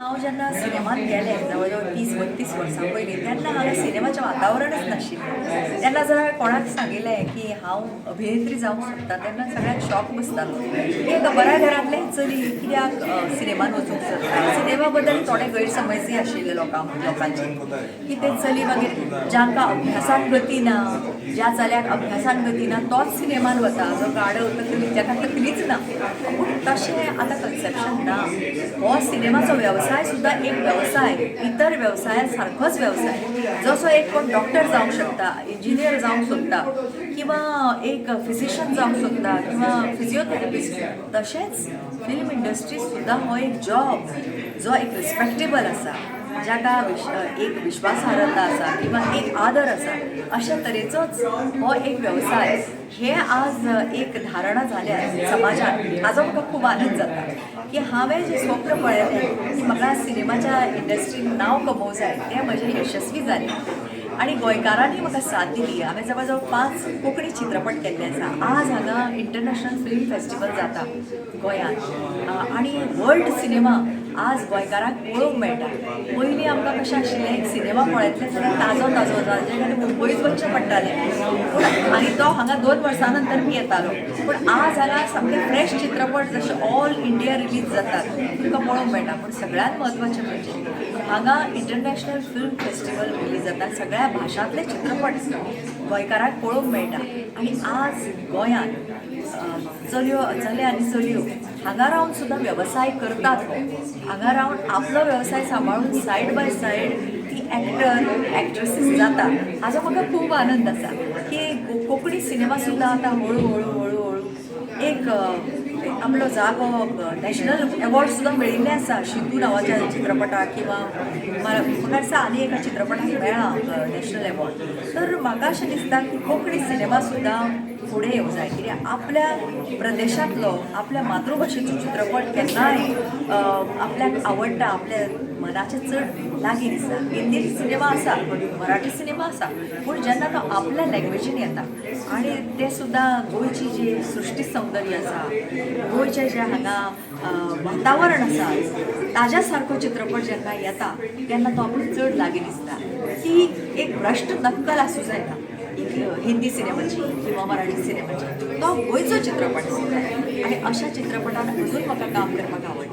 हांव जेन्ना सिनेमांत गेलें जवळ जवळ 30-32 वर्सां पयलीं तेन्ना हांगा सिनेमाचें वातावरणच नाशिल्लें. तेन्ना जर कोणाक सांगिल्लें की हांव अभिनेत्री जावंक सोदतां तेन्ना सगळ्यांक शॉक बसतालो. एक बऱ्या घरांतलें चली कित्याक सिनेमान वचूंक सोदता. सिनेमा बद्दल थोडे गैरसमजय आशिल्ले लोकांचे की ते चली मागीर जांकां अभ्यासान गती ना, ज्या चल्याक अभ्यासान गती ना तोच सिनेमान वता जो गाडव तकली ताका तकलीच ना. पूण तशें आतां कन्सेप्शन ना. हो सिनेमाचो वेवसाय सुद्दां एक वेवसाय, इतर वेवसाया सारकोच वेवसाय. जसो एक कोण डॉक्टर जावंक शकता, इंजिनियर जावंक सोदता किंवा एक फिजिशियन जावंक सोदता किंवा फिजिओथेरपिस्ट, तशेंच फिल्म इंडस्ट्री सुद्दां हो एक जॉब जो एक रिस्पेक्टेबल आसा, जाका एक विश्वासार्हता आसा किंवा एक आदर आसा. अशा तरेचोच हो एक वेवसाय हे आज एक धारणा जाल्या समाजात. हाजो म्हाका खूब आनंद जाता की हांवें जें स्वप्न पळयलें की म्हाका सिनेमाच्या इंडस्ट्रीन नांव कमोवंक जाय तें म्हजें यशस्वी जालें. आणि गोंयकारांनी म्हाका साथ दिली. हांवें जवळ जवळ 5 कोंकणी चित्रपट केल्ले आसा. आज हांगा इंटरनॅशनल फिल्म फेस्टिवल जाता गोंयांत आणि वर्ल्ड सिनेमा आज गोंयकारांक पळोवंक मेळटा. पयलीं आमकां कशें आशिल्लें एक सिनेमा पळयतलें जाल्यार ताजो जाचे खातीर मुंबयच वचचें पडटालें. पूण आनी तो हांगा 2 वर्सां नंतर येतालो. पूण आज हांगा सामके फ्रेश चित्रपट जशे ऑल इंडिया रिलीज जातात तुमकां पळोवंक मेळटा. पूण सगळ्यांत म्हत्वाचें म्हणजे हांगा इंटरनॅशनल फिल्म फेस्टिवल रिलीज जाता. सगळ्या भाशांतले चित्रपट गोंयकारांक पळोवंक मेळटा. आनी आज गोंयांत चले आनी चलयो हांगा रावन सुद्दां वेवसाय करतात. हांगा रावन आपलो वेवसाय सांबाळून सायड बाय सायड ती एक्टर एक्ट्रेसीस जाता. हाजो म्हाका खूब आनंद आसा की कोंकणी सिनेमा सुद्दां आतां हळू हळू हळू हळू एक आपलो जागो नॅशनल एवॉर्ड सुद्दां मेळिल्ले आसा. शितू नांवाच्या चित्रपटाक किंवा म्हाका दिसता आनी एका चित्रपटाक मेळ्ळा नॅशनल एवॉर्ड. तर म्हाका अशें दिसता की कोंकणी सिनेमा सुद्दां फुडें येवंक जाय. कित्याक आपल्या प्रदेशांतलो आपल्या मातृभाशेचो चित्रपट केन्नाय आपल्याक आवडटा, आपल्या मनाचें चड लागीं दिसता. हिंदी सिनेमा आसा, मराठी सिनेमा आसा, पूण जेन्ना तो आपल्या लँग्वेजीन येता आनी ते सुद्दां गोंयची जी सृश्टी सौंदर्य आसा, गोंयचें जें हांगा वातावरण आसा ताज्या सारको चित्रपट जेन्ना येता तेन्ना तो आपूण चड लागीं दिसता. ती एक भ्रश्ट नक्कल आसूं जायना हिंदी सिनेमाची किंवा मराठी सिनेमाची. तो गोंयचो चित्रपट आसा आनी अशा चित्रपटान अजून म्हाका काम करपाक आवडटा.